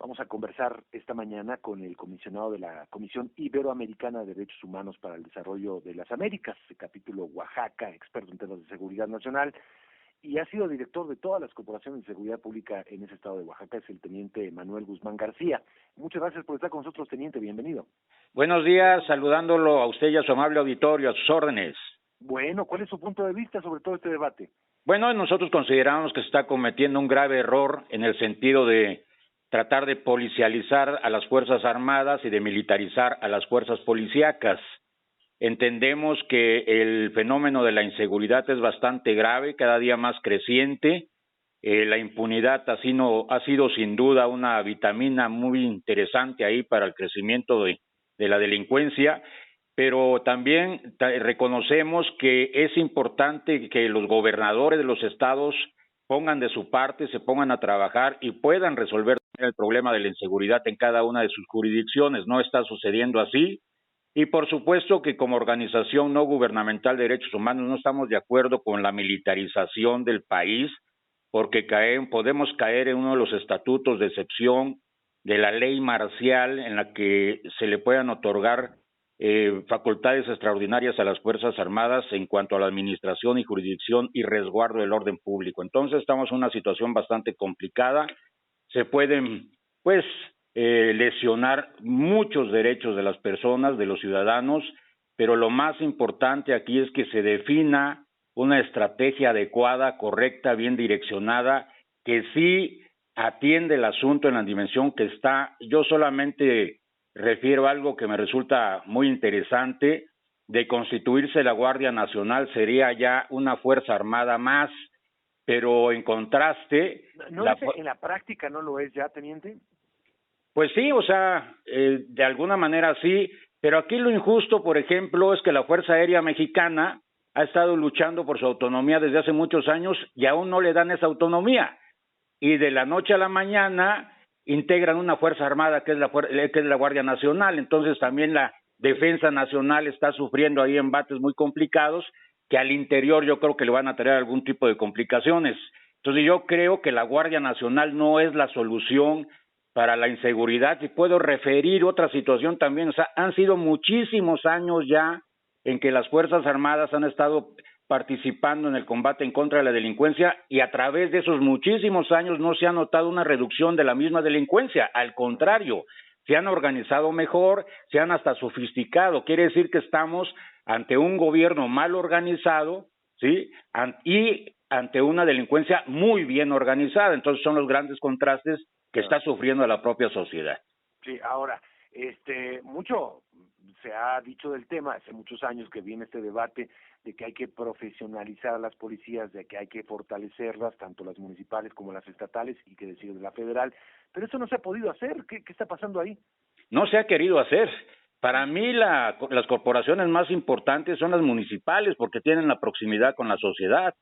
Vamos a conversar esta mañana con el comisionado de la Comisión Iberoamericana de Derechos Humanos para el Desarrollo de las Américas, el capítulo Oaxaca, experto en temas de seguridad nacional, y ha sido director de todas las corporaciones de seguridad pública en ese estado de Oaxaca, es el teniente Manuel Guzmán García. Muchas gracias por estar con nosotros, teniente, bienvenido. Buenos días, saludándolo a usted y a su amable auditorio, a sus órdenes. Bueno, ¿cuál es su punto de vista sobre todo este debate? Bueno, nosotros consideramos que se está cometiendo un grave error en el sentido de tratar de policializar a las Fuerzas Armadas y de militarizar a las fuerzas policíacas. Entendemos que el fenómeno de la inseguridad es bastante grave, cada día más creciente. La impunidad ha sido sin duda una vitamina muy interesante ahí para el crecimiento de la delincuencia, pero también reconocemos que es importante que los gobernadores de los estados pongan de su parte, se pongan a trabajar y puedan resolver el problema de la inseguridad en cada una de sus jurisdicciones. No está sucediendo así. Y por supuesto que como organización no gubernamental de derechos humanos no estamos de acuerdo con la militarización del país, porque podemos caer en uno de los estatutos de excepción de la ley marcial en la que se le puedan otorgar facultades extraordinarias a las Fuerzas Armadas en cuanto a la administración y jurisdicción y resguardo del orden público. Entonces estamos en una situación bastante complicada. Se pueden, lesionar muchos derechos de las personas, de los ciudadanos, pero lo más importante aquí es que se defina una estrategia adecuada, correcta, bien direccionada, que sí atiende el asunto en la dimensión que está. Yo solamente refiero a algo que me resulta muy interesante: de constituirse la Guardia Nacional sería ya una Fuerza Armada más, pero en contraste... ¿En la práctica no lo es ya, teniente? Pues sí, o sea, de alguna manera sí, pero aquí lo injusto, por ejemplo, es que la Fuerza Aérea Mexicana ha estado luchando por su autonomía desde hace muchos años y aún no le dan esa autonomía. Y de la noche a la mañana integran una Fuerza Armada que es la Guardia Nacional. Entonces también la Defensa Nacional está sufriendo ahí embates muy complicados que al interior yo creo que le van a traer algún tipo de complicaciones. Entonces yo creo que la Guardia Nacional no es la solución para la inseguridad. Y puedo referir otra situación también, o sea, han sido muchísimos años ya en que las Fuerzas Armadas han estado participando en el combate en contra de la delincuencia y a través de esos muchísimos años no se ha notado una reducción de la misma delincuencia, al contrario, se han organizado mejor, se han hasta sofisticado. Quiere decir que estamos ante un gobierno mal organizado, ¿sí? Y ante una delincuencia muy bien organizada. Entonces son los grandes contrastes que está sufriendo la propia sociedad. Sí, ahora, mucho se ha dicho del tema, hace muchos años que viene este debate de que hay que profesionalizar a las policías, de que hay que fortalecerlas, tanto las municipales como las estatales, y que decir de la federal, pero eso no se ha podido hacer. ¿Qué está pasando ahí? No se ha querido hacer. Para mí las corporaciones más importantes son las municipales porque tienen la proximidad con la sociedad.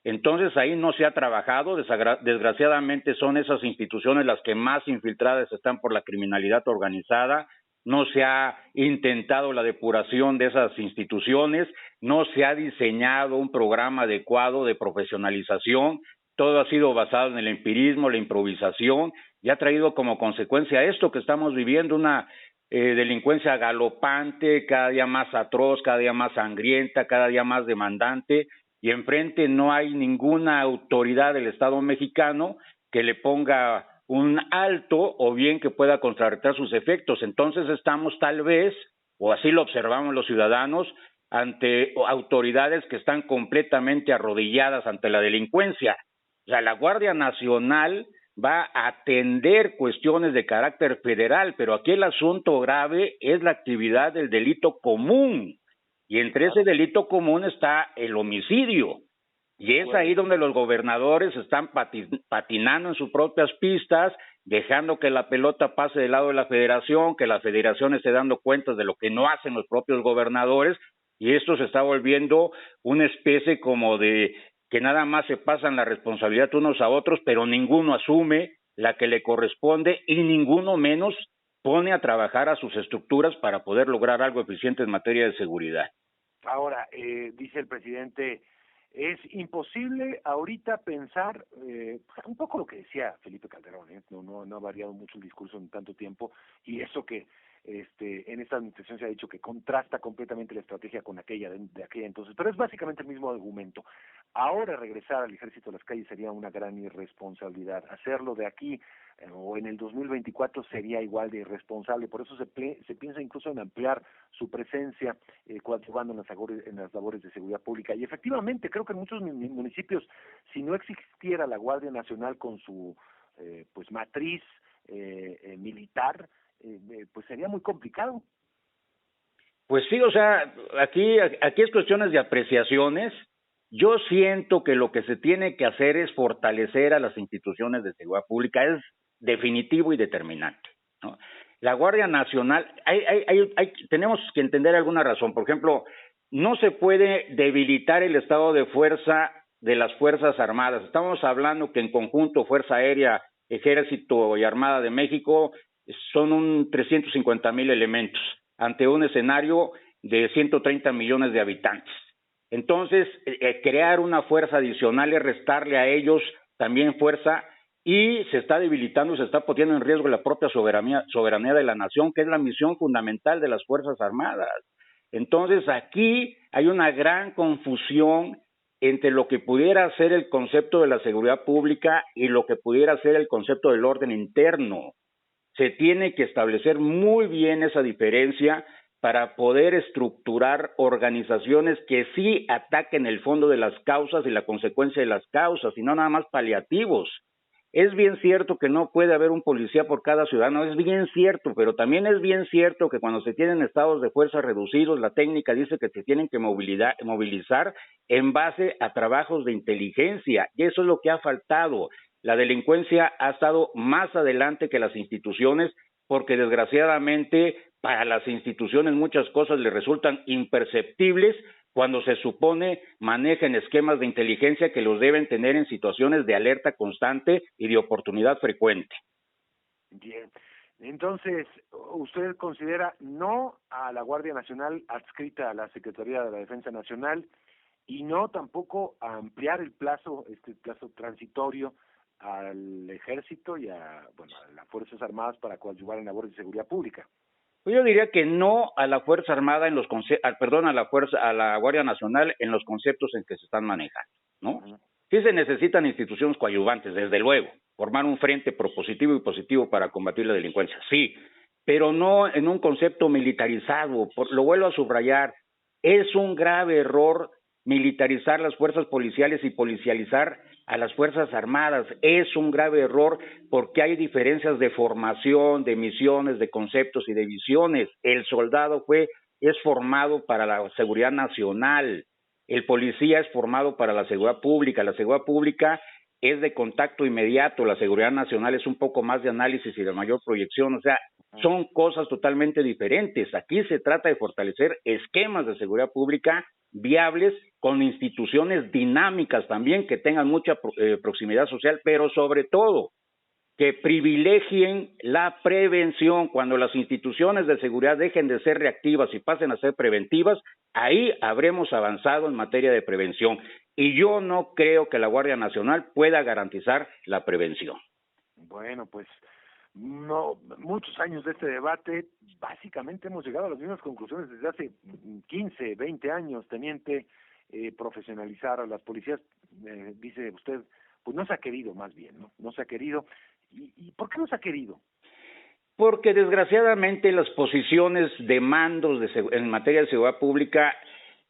Entonces ahí no se ha trabajado, desgraciadamente son esas instituciones las que más infiltradas están por la criminalidad organizada. No se ha intentado la depuración de esas instituciones, no se ha diseñado un programa adecuado de profesionalización, todo ha sido basado en el empirismo, la improvisación, y ha traído como consecuencia esto que estamos viviendo, una delincuencia galopante, cada día más atroz, cada día más sangrienta, cada día más demandante, y enfrente no hay ninguna autoridad del Estado mexicano que le ponga un alto o bien que pueda contrarrestar sus efectos. Entonces estamos tal vez, o así lo observamos los ciudadanos, ante autoridades que están completamente arrodilladas ante la delincuencia. O sea, la Guardia Nacional va a atender cuestiones de carácter federal, pero aquí el asunto grave es la actividad del delito común. Y entre ese delito común está el homicidio. Y es ahí donde los gobernadores están patinando en sus propias pistas, dejando que la pelota pase del lado de la federación, que la federación esté dando cuenta de lo que no hacen los propios gobernadores, y esto se está volviendo una especie como de que nada más se pasan la responsabilidad unos a otros, pero ninguno asume la que le corresponde y ninguno menos pone a trabajar a sus estructuras para poder lograr algo eficiente en materia de seguridad. Ahora, dice el presidente Es imposible ahorita pensar, un poco lo que decía Felipe Calderón, no ha variado mucho el discurso en tanto tiempo, y eso que en esta administración se ha dicho que contrasta completamente la estrategia con aquella de aquella entonces, pero es básicamente el mismo argumento. Ahora regresar al ejército a las calles sería una gran irresponsabilidad. Hacerlo de aquí o en el 2024 sería igual de irresponsable. Por eso se piensa incluso en ampliar su presencia coadyuvando en las labores de seguridad pública. Y efectivamente, creo que en muchos municipios, si no existiera la Guardia Nacional con su pues matriz militar, pues sería muy complicado. Pues sí, o sea, aquí es cuestiones de apreciaciones. Yo siento que lo que se tiene que hacer es fortalecer a las instituciones de seguridad pública, es definitivo y determinante, ¿no? La Guardia Nacional, tenemos que entender alguna razón. Por ejemplo, no se puede debilitar el estado de fuerza de las Fuerzas Armadas. Estamos hablando que en conjunto Fuerza Aérea, Ejército y Armada de México son 350,000 elementos ante un escenario de 130 millones de habitantes. Entonces, crear una fuerza adicional es restarle a ellos también fuerza y se está debilitando y se está poniendo en riesgo la propia soberanía de la nación, que es la misión fundamental de las Fuerzas Armadas. Entonces, aquí hay una gran confusión entre lo que pudiera ser el concepto de la seguridad pública y lo que pudiera ser el concepto del orden interno. Se tiene que establecer muy bien esa diferencia para poder estructurar organizaciones que sí ataquen el fondo de las causas y la consecuencia de las causas, y no nada más paliativos. Es bien cierto que no puede haber un policía por cada ciudadano, es bien cierto, pero también es bien cierto que cuando se tienen estados de fuerza reducidos, la técnica dice que se tienen que movilizar en base a trabajos de inteligencia, y eso es lo que ha faltado. La delincuencia ha estado más adelante que las instituciones, porque desgraciadamente para las instituciones muchas cosas le resultan imperceptibles cuando se supone manejan esquemas de inteligencia que los deben tener en situaciones de alerta constante y de oportunidad frecuente. Bien, entonces, ¿usted considera no a la Guardia Nacional adscrita a la Secretaría de la Defensa Nacional y no tampoco a ampliar el plazo, plazo transitorio al Ejército y a las Fuerzas Armadas para coadyuvar en labores de seguridad pública? Yo diría que no a la Fuerza Armada en los a la Guardia Nacional en los conceptos en que se están manejando, ¿no? Sí se necesitan instituciones coadyuvantes, desde luego, formar un frente propositivo y positivo para combatir la delincuencia, sí, pero no en un concepto militarizado. Lo vuelvo a subrayar, es un grave error militarizar las fuerzas policiales y policializar a las Fuerzas Armadas. Es un grave error porque hay diferencias de formación, de misiones, de conceptos y de visiones. El soldado es formado para la seguridad nacional, el policía es formado para la seguridad pública es de contacto inmediato, la seguridad nacional es un poco más de análisis y de mayor proyección, o sea, son cosas totalmente diferentes. Aquí se trata de fortalecer esquemas de seguridad pública viables con instituciones dinámicas también que tengan mucha proximidad social, pero sobre todo que privilegien la prevención. Cuando las instituciones de seguridad dejen de ser reactivas y pasen a ser preventivas, ahí habremos avanzado en materia de prevención. Y yo no creo que la Guardia Nacional pueda garantizar la prevención. Bueno, pues no, muchos años de este debate, básicamente hemos llegado a las mismas conclusiones desde hace 15, 20 años, teniente, profesionalizar a las policías, dice usted, pues no se ha querido más bien, no se ha querido. ¿Y por qué no se ha querido? Porque desgraciadamente las posiciones de mandos en materia de seguridad pública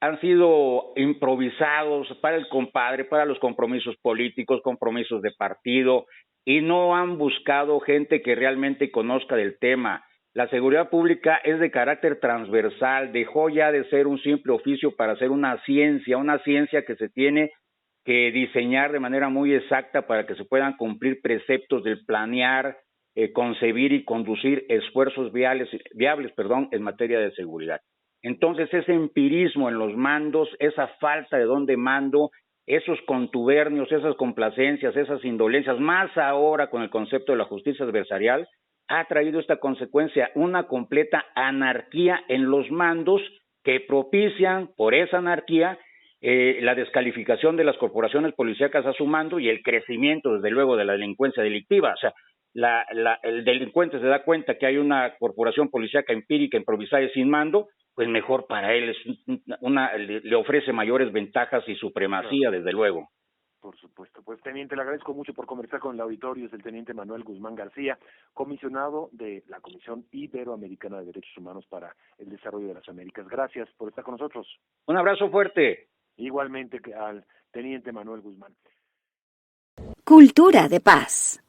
han sido improvisados para el compadre, para los compromisos políticos, compromisos de partido, y no han buscado gente que realmente conozca del tema. La seguridad pública es de carácter transversal, dejó ya de ser un simple oficio para ser una ciencia que se tiene que diseñar de manera muy exacta para que se puedan cumplir preceptos del planear, concebir y conducir esfuerzos viables en materia de seguridad. Entonces, ese empirismo en los mandos, esa falta de don de mando, esos contubernios, esas complacencias, esas indolencias, más ahora con el concepto de la justicia adversarial, ha traído esta consecuencia, una completa anarquía en los mandos que propician por esa anarquía la descalificación de las corporaciones policíacas a su mando y el crecimiento, desde luego, de la delincuencia delictiva. O sea, el delincuente se da cuenta que hay una corporación policíaca empírica, improvisada y sin mando, pues mejor para él, le ofrece mayores ventajas y supremacía, desde luego. Por supuesto. Pues, teniente, le agradezco mucho por conversar con el auditorio. Es el teniente Manuel Guzmán García, comisionado de la Comisión Iberoamericana de Derechos Humanos para el Desarrollo de las Américas. Gracias por estar con nosotros. Un abrazo fuerte. Igualmente al teniente Manuel Guzmán. Cultura de paz.